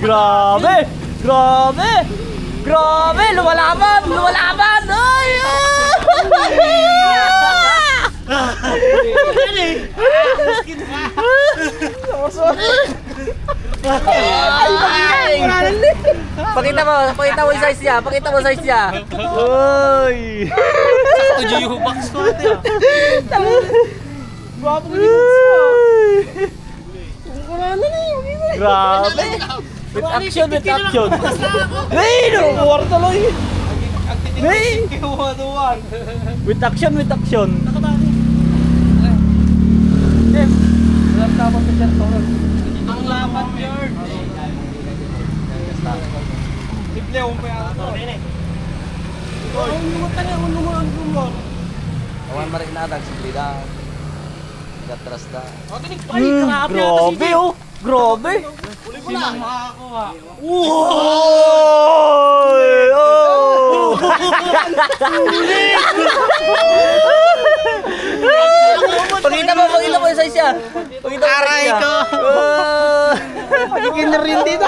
Grabe! Grabe! Grabe! Lumalaban! Lumalaban! Ay! Pakita mo yung size niya. Pakita mo size niya. Uy! Sakto yung box ko ate ah. Gwapo ni Bunso. Grabe! With action, with action. Hey, no! Kwarto lang yun. Hey! With action, with action. Jeff, walang tapos sa chat ko. Ang lapat yard. Iple akong pa yata. Awan marik na dag siblida. Gatras da. Grabe oh. Grabe. Sinang makakuha. Oy! Oh! Pakita mo yung size niya. Pakita mo yung size niya. Aray ko. Pagiging na rin dito.